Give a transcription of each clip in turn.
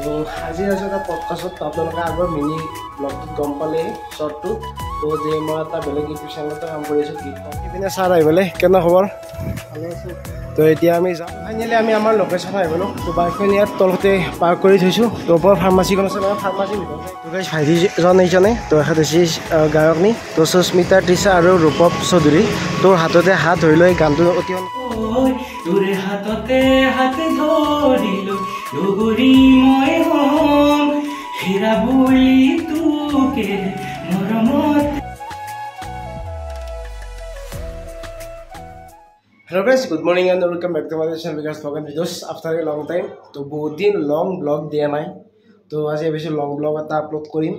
তো আজি আছে এটা পডকাষ্টত আপোনালোকে আগৰ মিনি ব্লগটোত গম পালে শ্বৰ্টটো তো যে মই এটা বেলেগ ইউটিউব চেনেলতে কাম কৰি আছোঁ গীত ইপিনে ছাৰ আহিবলৈ কেনে খবৰ ভালে আছোঁ তো এতিয়া আমি যাম ফাইনেলি আমি আমাৰ লোকেশ্যন আহিলোঁ তো বাইকখন ইয়াত তলতে পাৰ্ক কৰি থৈছোঁ তো ওপৰ ফাৰ্মাচীখন আছে মানে ফাৰ্মাচীৰ ভিতৰতে তো গাইজ ভাইটিজন এইজনে তো এখেত হৈছে গায়কনী তো সুস্মিতা তৃষা আৰু ৰূপৱ চৌধুৰী তোৰ হাততে হাত ধৰি লৈ গানটো অতি তোৰ হাততে হাত ধৰিলো লগৰী মই হম হেৰা বুলি তোকে মৰমত Hello guys, good morning and welcome back to my channel Vikas Vlogan videos after a long time. तो बहुत दिन long vlog दिया নাই तो आज ये बेसी long vlog এটা আপলোড কৰিম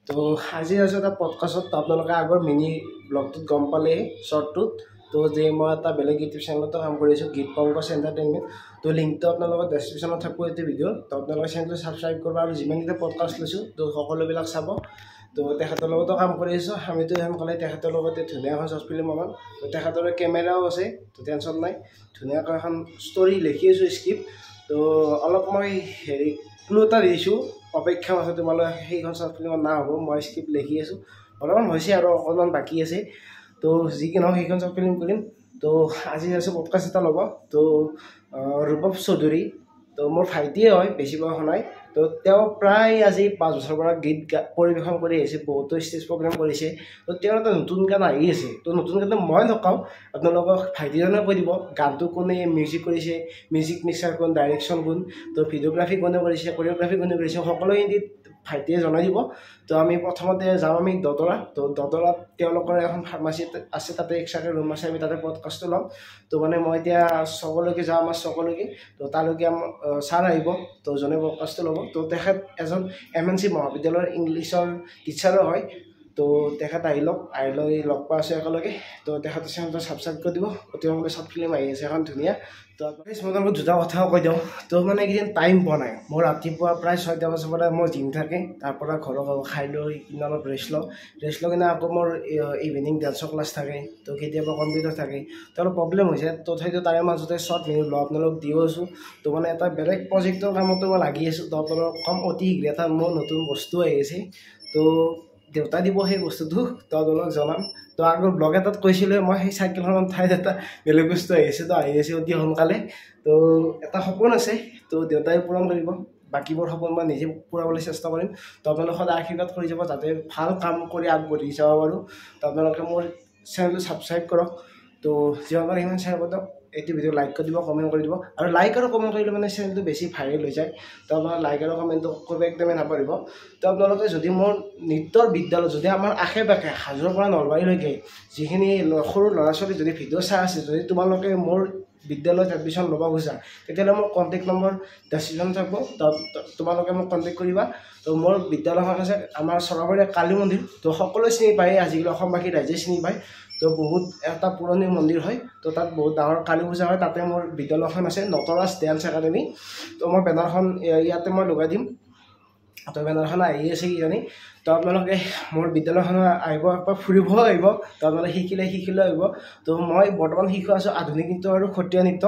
তো আজি আছে এটা পডকাষ্টত আপোনালোকে আগৰ মিনি ব্লগটোত গম পালে শ্বৰ্টটোত তো যে মই এটা বেলেগ ইউটিউব চেনেলতে কাম কৰি আছোঁ গীত পংকজ এণ্টাৰটেইনমেণ্ট তো লিংকটো আপোনালোকৰ ডেছক্ৰিপশ্যনত থাকিব এইটো ভিডিঅ' তো আপোনালোকে চেনেলটো ছাবস্ক্ৰাইব কৰিব আৰু যিমানকেইটা পডকাষ্ট লৈছোঁ তো সকলোবিলাক চাব তো তেখেতৰ লগতো কাম কৰি আছোঁ আমিতো সোনকালে তেখেতৰ লগতে ধুনীয়া এখন শ্বৰ্ট ফিল্ম বনাম তো তেখেতৰ কেমেৰাও আছে তো টেনশ্যন নাই ধুনীয়াকৈ এখন ষ্টৰি লিখি আছোঁ স্ক্ৰিপ্ট তো অলপ মই হেৰি ক্লু এটা দিছোঁ অপেক্ষা আছে তোমালোকে সেইখন শ্বৰ্ট ফিল্মত না হ'ব মই স্ক্ৰিপ্ট লিখি আছোঁ অলপমান হৈছে আৰু অকণমান বাকী আছে তো যি কি নহওক সেইখন শ্বৰ্ট ফিল্ম কৰিম তো আজি আছে পডকাষ্ট এটা ল'ব তো ৰূপৱ চৌধুৰী তো মোৰ ভাইটিয়ে হয় বেছি বয়স নাই তো তেওঁ প্ৰায় আজি 5 বছৰৰ পৰা গীত পৰিৱেশন কৰি আহিছে বহুতো ষ্টেজ প্ৰগ্ৰেম কৰিছে তো তেওঁৰ এটা নতুন গান আহি আছে তো নতুন গানটো মই নকওঁ আপোনালোকক ভাইটিজনে কৈ দিব গানটো কোনে মিউজিক কৰিছে মিউজিক মিক্সাৰ কোন ডাইৰেকশ্যন কোন তো ভিডিঅ'গ্ৰাফি কোনে কৰিছে কৰিঅ'গ্ৰাফি কোনে কৰিছে সকলো হিন্দীত ভাইটিয়ে জনাই দিব তো আমি প্ৰথমতে যাওঁ আমি দদৰা তো দদৰাত তেওঁলোকৰ এখন ফাৰ্মাচী আছে তাতে এক্সট্ৰাকৈ ৰুম আছে আমি তাতে পডকাষ্টটো ল'ম তো মানে মই এতিয়া চকলৈকে যাওঁ আমাৰ চকলৈকে তো তালৈকে ছাৰ আহিব তো জনে পডকাষ্টটো ল'ব তো তেখেত এজন MNC মহাবিদ্যালয়ৰ ইংলিছৰ টিচাৰো হয় তো তেখেত আহি লৈ লগ পোৱা আছোঁ একেলগে তো তেখেতৰ চেনেলটো ছাবস্ক্ৰাইব কৰি দিব অতি সোনকালে শ্বৰ্ট ফিল্ম আহি আছে এখন ধুনীয়া তো মই তোমালোকক দুটা কথাও কৈ দিওঁ তো মানে এইকেইদিন টাইম পোৱা নাই মোৰ ৰাতিপুৱা প্ৰায় 6টা বজাৰ পৰা মোৰ জিম থাকে তাৰপৰা ঘৰত খাই লৈ কিনে অলপ ৰেষ্ট লওঁ কিনে আকৌ মোৰ ইভিনিং ডান্সৰ ক্লাছ থাকে তো কেতিয়াবা কম্পিউটাৰ থাকে তো অলপ প্ৰব্লেম হৈছে তথাপিও তাৰে মাজতে শ্বৰ্ট ফিল্ম আপোনালোকক দিও আছোঁ তো মানে এটা বেলেগ প্ৰজেক্টৰ কামতো মই লাগি আছোঁ তো আপোনালোকক কম অতি শীঘ্ৰে এটা মোৰ নতুন বস্তু আহি আছে তো দেউতা দিব সেই বস্তুটো তো আপোনালোকক জনাম তো আগৰ ব্লগ এটাত কৈছিলোঁ মই সেই চাইকেলখনৰ ঠাইত এটা বেলেগ বস্তু আহিছে তো আহি আছে অতি সোনকালে তো এটা সপোন আছে তো দেউতাই পূৰণ কৰিব বাকীবোৰ সপোন মই নিজে পূৰাবলৈ চেষ্টা কৰিম তো আপোনালোকে সদায় আশীৰ্বাদ কৰি যাব যাতে ভাল কাম কৰি আগবাঢ়ি যাব পাৰোঁ তো আপোনালোকে মোৰ চেনেলটো ছাবস্ক্ৰাইব কৰক তো যিমান পাৰে সিমান শ্বেয়াৰ কৰি দিয়ক এইটো ভিডিঅ' লাইক কৰি দিব কমেণ্ট কৰি দিব আৰু লাইক আৰু কমেণ্ট কৰিলে মানে চেনেলটো বেছি ভাইৰেল হৈ যায় তো আপোনাৰ লাইক আৰু কমেণ্টটো কৰিব একদমেই নাপাহৰিব তো আপোনালোকে যদি মোৰ নৃত্যৰ বিদ্যালয় যদি আমাৰ আশে পাশে হাজোৰ পৰা নলবাৰীলৈকে যিখিনি সৰু ল'ৰা ছোৱালী যদি ভিডিঅ' চাই আছে যদি তোমালোকে মোৰ বিদ্যালয়ত এডমিশ্যন ল'ব খোজা তেতিয়াহ'লে মোৰ কণ্টেক্ট নম্বৰ ডেছক্ৰিপশ্যন থাকিব তোমালোকে মোক কণ্টেক্ট কৰিবা তো মোৰ বিদ্যালয়খন আছে আমাৰ চৰাবাৰীয়া কালী মন্দিৰ তো সকলোৱে চিনি পায় আজিকালি অসমবাসী ৰাইজে চিনি পায় তো বহুত এটা পুৰণি মন্দিৰ হয় তো তাত বহুত ডাঙৰ কালী পূজা হয় তাতে মোৰ বিদ্যালয়খন আছে নটৰাজ ডেন্স একাডেমি তো মই বেনাৰখন ইয়াতে মই লগাই দিম তো বেনাৰখন আহি আছে কিজানি তো আপোনালোকে মোৰ বিদ্যালয়খন আহিব এবাৰ ফুৰিব আহিব তো আপোনালোকে শিকিলে আহিব তো মই বৰ্তমান শিকাই আছোঁ আধুনিক নৃত্য আৰু সত্ৰীয়া নৃত্য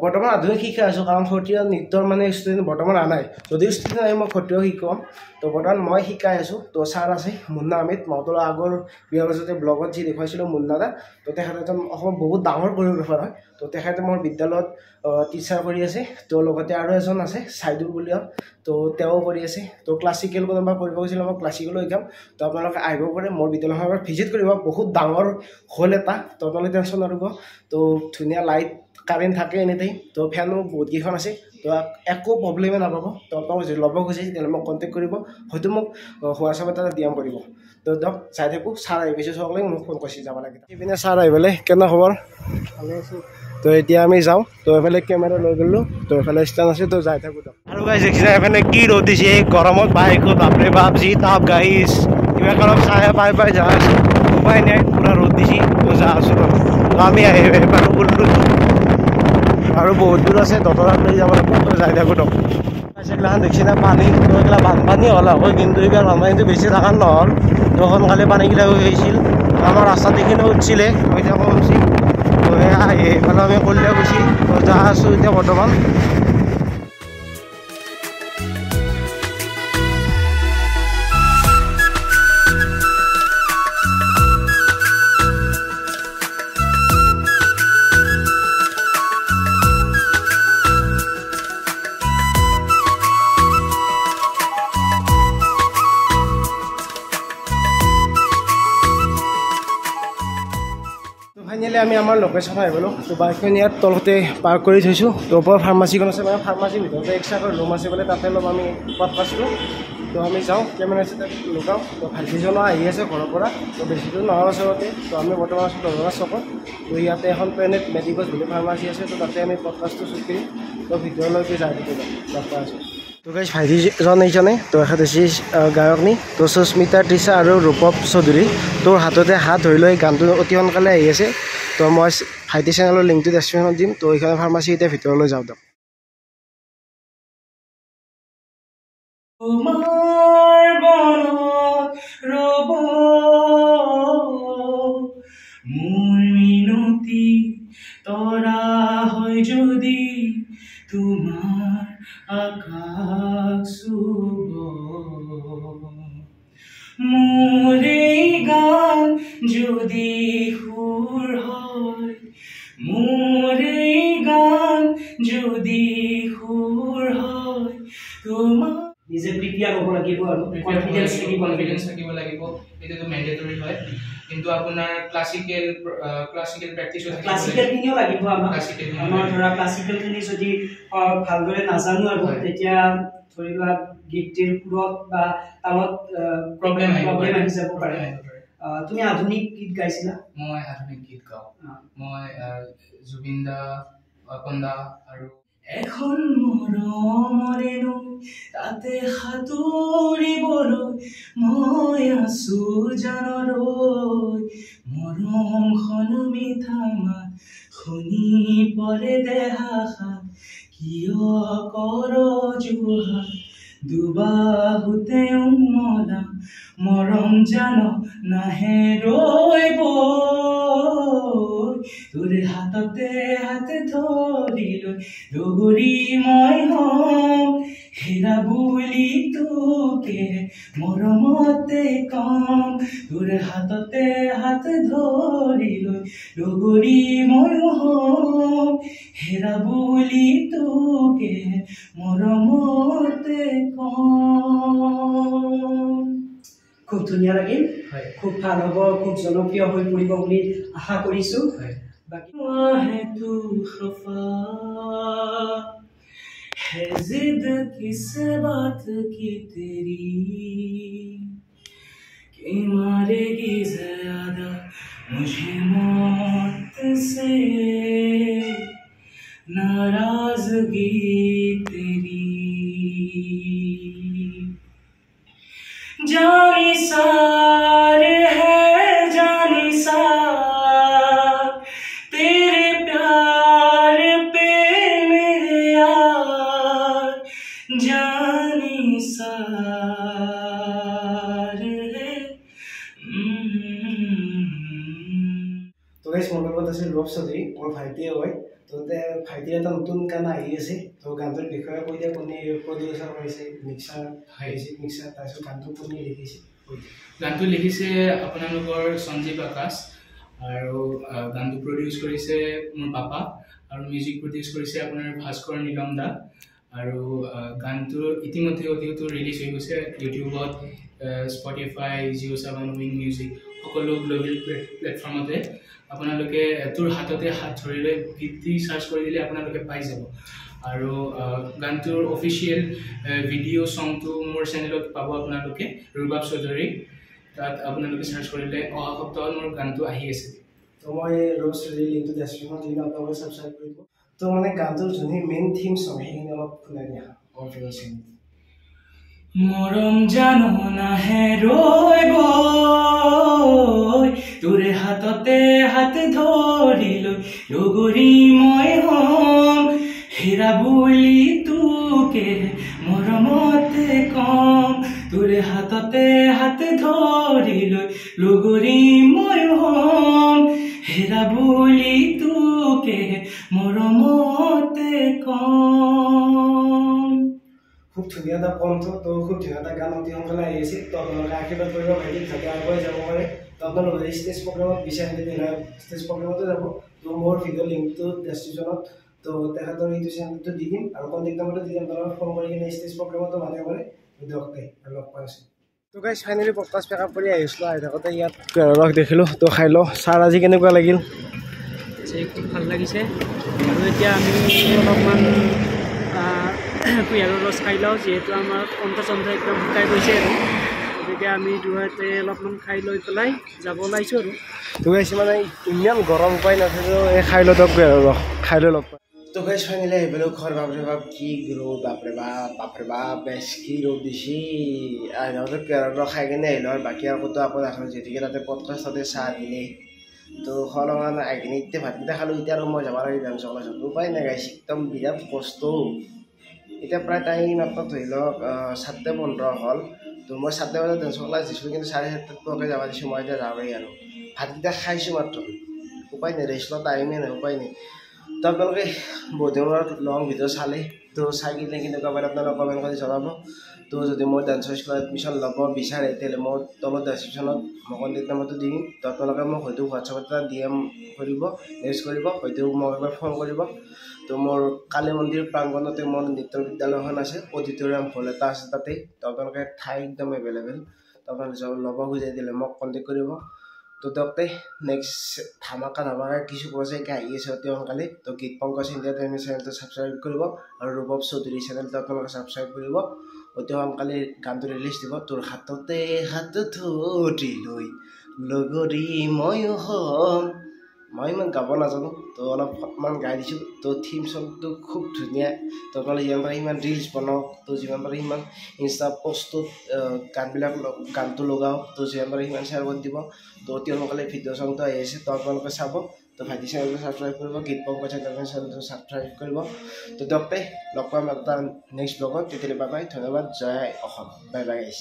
বৰ্তমান আধুনিক শিকাই আছোঁ কাৰণ সত্ৰীয়া নৃত্যৰ মানে ষ্টুডেণ্ট বৰ্তমান আনাই যদিও ষ্টুডেণ্ট আহি মই সত্ৰীয়াও শিকাম তো বৰ্তমান মই শিকাই আছোঁ তো ছাৰ আছে মুন্না আহমেদ মহতলৰ আগৰ বিয়াৰ পাছতে ব্লগত যি দেখুৱাইছিলোঁ মুন্না দা তো তেখেত এজন অসমৰ বহুত ডাঙৰ কৰিঅ'গ্ৰাফাৰ হয় তো তেখেতে মোৰ বিদ্যালয়ত টিচাৰ কৰি আছে তো লগতে আৰু এজন আছে চাইদুল বুলিয়া তো তেওঁ কৰি আছে তো ক্লাছিকেল কোনোবা কৰিব গৈছিলে মই ক্লাছিকেলো শিকাম তো আপোনালোকে আহিব পাৰে মোৰ বিদ্যালয়খন এবাৰ ভিজিট কৰিব বহুত ডাঙৰ হ'ল এটা তো আপোনালোকে টেনশ্যন নকৰিব তো ধুনীয়া লাইট কাৰেণ্ট থাকে এনিটাইম তো ফেনো বহুতকেইখন আছে তো একো প্ৰব্লেমে নাপাব তো আপোনালোকে যদি ল'ব খুজিছে তেতিয়াহ'লে মোক কণ্টেক্ট কৰিব হয়তো মোক হোৱাটছআপ এটা DM কৰিব তো দিয়ক চাই থাকোঁ ছাৰ আহি পাইছোঁ সকলোৱে মোক ফোন কৰিছে যাব লাগে ইপিনে ছাৰ আহি পেলাই কেনে খবৰ ভালে আছোঁ তো এতিয়া আমি যাওঁ তো এফালে কেমেৰা লৈ গ'লোঁ তো এফালে ষ্টেণ্ড আছে তো যাই থাকোঁ আৰু গাইছ দেখিছে এফালে কি ৰ'দ দিছে গৰমত বাইকত বাপৰে বাপ যি তাপ গাইছ কিবা অলপ চাই পাই যা আছোঁ উপায় নাই পূৰা ৰ'দ দিছে তো যা আছোঁ তো আমি আহি এফালে ওললোঁ আৰু বহুত দূৰ আছে দতৰাত লৈ যাব লাগিব তো যাই থাকোঁ দিয়ক এইগিলাখন দেখিছে না পানী তো এইগিলা বানপানী হ'ল আকৌ কিন্তু এইবাৰ বানপানীটো বেছি থকাৰ নহ'ল তো সোনকালে পানীগিলা হৈ গৈছিল আমাৰ ৰাস্তা দেখিনে উঠিছিলে হৈ যাব উঠিছিল তো এইফালে আমি কলিয়া গৈছি তো যা আছোঁ এতিয়া বৰ্তমান ফাইনেলি আমি আমাৰ লোকেশ্যন আহি গ'লোঁ তো বাইকখন ইয়াত তলতে পাৰ্ক কৰি থৈছোঁ তো ওপৰৰ ফাৰ্মাচীখন আছে মানে ফাৰ্মাচীৰ ভিতৰতে এক্সট্ৰাকৈ ৰুম আছে বোলে তাতে অলপ আমি পাইছিলোঁ তো আমি যাওঁ কেমেৰা আছে তাত লগাওঁ তো ভাইটিজনো আহি আছে ঘৰৰ পৰা তো বেছি দূৰ নহয় ওচৰতে তো আমি বৰ্তমান আছোঁ দৰঙা চকত তো ইয়াতে এখন প্লেনেট মেডিকোজ বুলি ফাৰ্মাচী আছে তো তাতে আমি পডকাষ্টটো শ্বুট কৰিম তো ভিতৰলৈকে যাই থাকিব লগ পাই আছোঁ তো গাইজ ভাইটিজন এইজনে তো এখেত হৈছে গায়কনী তো সুস্মিতা তৃষা আৰু ৰূপৱ চৌধুৰী তোৰ হাততে হাত ধৰি লৈ গানটো অতি সোনকালে আহি আছে তো মই ভাইটি চেনেলৰ লিংকটো ডেছক্ৰিপশ্যনত দিম তো এইখন ফাৰ্মাচী এতিয়া ভিতৰলৈ যাওঁ দিয়ক তোমাৰ বনত ৰব মোৰ মিনতি তৰা হয় যদি তোমাৰ আকাশ চুব মোৰ এই গান যদি সুৰ হয় মোৰ এই গান যদি সুৰ হয় তোমাৰ নিজে প্ৰিপেয়াৰ হ'ব লাগিব আৰু কনফিডেন্স থাকিব লাগিব এটাতো মেন্ডেটৰি হয় কিন্তু আপোনাৰ ক্লাসিক্যাল প্ৰেক্টিস ক্লাসিক্যাল লাগিব আমাৰ ধৰা ক্লাসিক্যাল খিনি যদি ভালদৰে নাজানো আৰু তেতিয়া ধৰিবা গীতটিৰ সুৰত বা তালত প্ৰবলেম আহি যাব পাৰে তুমি আধুনিক গীত গাইছিলা মই আধুনিক গীত গাওঁ মই জুবিন দা অকন্দা আৰু এখন মৰমৰে নৈ তাতে সাঁতুৰিবলৈ মই আছো জানৰৈ মৰমখন মিঠা মাত শুনি পৰে দেহাত কিয় কৰ জুহাত দুবাহুতে উমলা মৰম জান নাহে ৰৈব তোৰ হাততে হাত ধৰি লৈ লগৰী মই হম হেৰা বুলি তোকে মৰমতে কম তোৰ হাততে হাত ধৰি লৈ লগৰী মই হম হেৰা বুলি তোকে মৰমতে কম খুব ধুনীয়া লাগিল খুব ভাল হ'ব খুব জনপ্ৰিয় হৈ পৰিব বুলি আশা কৰিছোঁ বাকি है तू खफा है जिद किस बात की तेरी कि मारेगी ज़्यादा मुझे मौत से नाराज़गी तेरी जानी सार है जानी सार तेरे प्यार पे मेरे यार जानी सार है তো গাইজ মোৰ লগত আছে ৰূপ চৌধুৰী মোৰ ভাইটিয়ে হয় তো ভাইটিৰ এটা নতুন গান আহি আছে তো গানটোৰ বিষয়ে কৈ দিয়া কোনে প্ৰডিউচাৰ কৰিছে মিক্সাৰ তাৰপিছত গানটো কোনে লিখিছে গানটো লিখিছে আপোনালোকৰ সঞ্জীৱ আকাশ আৰু গানটো প্ৰডিউচ কৰিছে মোৰ পাপা আৰু মিউজিক প্ৰডিউচ কৰিছে আপোনাৰ ভাস্কৰ নীলম দা আৰু গানটো ইতিমধ্যে অডিঅ'টো ৰিলিজ হৈ গৈছে ইউটিউবত স্পটিফাই জিঅ'7 উইং মিউজিক সকলো গ্ল'বেল প্লেটফৰ্মতে আপোনালোকে তোৰ হাততে হাত ধৰি লৈ গীতটি চাৰ্চ কৰি দিলে আপোনালোকে পাই যাব আৰু গানটোৰ অফিচিয়েল ভিডিঅ' চংটো মোৰ চেনেলত পাব আপোনালোকে ৰূপৱ চৌধুৰী তাত আপোনালোকে চাৰ্চ কৰিলে অহা সপ্তাহত মোৰ গানটো আহি আছে তো মই ৰূপ চৌধুৰীৰ লিংকটো ডেছক্ৰিপশ্যনত দিম আপোনালোকে ছাবস্ক্ৰাইব কৰিব তো মানে গানটোৰ যোনখিনি মেইন থিম চং সেইখিনি অলপ শুনাই দিয়া মৰম জানো নাহে ৰৈব তোৰে হাততে হাত ধৰি লৈ লগৰী মই হম হেৰা বুলি তোকে মৰমতে কম তোৰে হাততে হাত ধৰি লৈ লগৰী মই হম হেৰা বুলি তোকে মৰমতে কম খুব ধুনীয়া এটা কণ্ঠ তো খুব ধুনীয়া এটা গান অতি সোনকালে আহি আছে তো আপোনালোকে আশীৰ্বাদ কৰিব ভাইটিক যাতে আগুৱাই যাব পাৰে তো আপোনালোকে ষ্টেজ প্ৰগ্ৰেমত বিচাৰি ষ্টেজ প্ৰগ্ৰেমতো যাব তো মোৰ ভিডিঅ' লিংকটো ডেছক্ৰিপশ্যনত তো তেখেতৰ ইউটিউব চেনেলটো দি দিম আৰু কণ্টেক্ট নম্বৰটো দি দিম আপোনালোকে ফোন কৰি কিনে ষ্টেজ প্ৰগ্ৰেমতো মানে কৰে দিয়ক দেই আৰু লগ পাই আছোঁ তো গাইজ ফাইনেলি পডকাষ্ট পেকআপ কৰি আহিছিলোঁ আহি থাকোঁতে ইয়াত লগ দেখিলোঁ তো খাই লওঁ ছাৰ আজি কেনেকুৱা লাগিল আছে খুব ভাল লাগিছে আৰু এতিয়া আমি অলপমান কুঁহিয়াৰৰ ৰস খাই লওঁ যিহেতু আমাৰ কণ্ঠ একদম শুকাই গৈছে আৰু গতিকে আমি দুয়োতে অলপমান খাই লৈ পেলাই যাব ওলাইছোঁ আৰু তো গাইছ মানে ইমান গৰম উপায় নাথাকিলেও এই খাই লৈ দিয়ক ৰস খাই লৈ লগ পাই তো গাইছ ফাইনেলি আহিবলৈ ঘৰ বাপৰে বাপ কি ৰ'দ বাপৰে বাপ বেছ কি ৰ'দ দিছি সিহঁতে ৰস খাই কিনে আহিলোঁ আৰু বাকী আকৌ নাখালোঁ যিহেতুকে তাতে পডকাষ্টতে চাহ দিলে তো অলপমান আহি কিনে এতিয়া ভাতকেইটা খালোঁ এতিয়া আৰু মই যাব লাগে ডান্স ক্লাছত উপায় নাই গাইছ একদম বিৰাট কষ্ট এতিয়া প্ৰায় টাইম আপোনাক ধৰি লওক 7:15 হ'ল তো মই 7 বজাত ডান্স ক্লাছ দিছিলোঁ কিন্তু 7:30 পোৱাকৈ যাব দিছোঁ মই এতিয়া যামেই আৰু ভাতকেইটা খাইছোঁ মাত্ৰ উপায় নাই ৰেষ্ট লোৱা টাইমেই নাই উপায় নাই তো আপোনালোকে বহুত দিনৰ লং ভিডিঅ' চালে তো চাই কিনে কেনেকুৱা পালে আপোনালোকে কমেণ্ট কৰি জনাব তো যদি মই ডান্স স্কুলত এডমিশ্যন ল'ব বিচাৰে তেতিয়াহ'লে মই তলত ডেছক্ৰিপশ্যনত মই কণ্টেক্ট নম্বৰটো দিম তো আপোনালোকে মোক হয়তো হোৱাটছআপত এটা DM কৰিব মেছেজ কৰিব হয়তো মোক এবাৰ ফোন কৰিব তো মোৰ কালী মন্দিৰ প্ৰাংগণতে মোৰ নৃত্য বিদ্যালয়খন আছে অডিটৰিয়াম হল এটা আছে তাতে তো আপোনালোকে ঠাই একদম এভেইলেবল তো আপোনালোকে ল'ব খুজে দিলে মোক কণ্টেক্ট কৰিব তো তাতে নেক্সট ধামাকা কিছু প্ৰজেক্ট আহি আছে অতি সোনকালে তো গীত পংকজ ইণ্ডিয়া টাইমি চেনেলটো ছাবস্ক্ৰাইব কৰিব আৰু ৰূপৱ চৌধুৰী চেনেলটো আপোনালোকে ছাবস্ক্ৰাইব কৰিব অতি সোনকালে গানটো ৰিলিজ দিব তোৰ হাততে হাত ধৰি লৈ লগৰী ময়ো হ'ম মই ইমান গাব নাজানো তো অলপমান গাই দিছোঁ তো থিম চংটো খুব ধুনীয়া তো আপোনালোকে যিমান পাৰে সিমান ৰিলছ বনাওক তো যিমান পাৰে সিমান ইনষ্টা পষ্টত গানটো লগাওক তো যিমান পাৰে সিমান শ্বেয়াৰ কৰি দিব তো অতি সোনকালে ভিডিঅ' চংটো আহি আছে তো আপোনালোকে চাব তো ভাইটি চেনেলটো ছাবস্ক্ৰাইব কৰিব গীত পংকজ চেনেলটো ছাবস্ক্ৰাইব কৰিব তো দিয়ক লগ পাম এটা নেক্সট ব্লগত তেতিয়ালৈ বাই বাই ধন্যবাদ জয় অসম বাই বাই গাইছ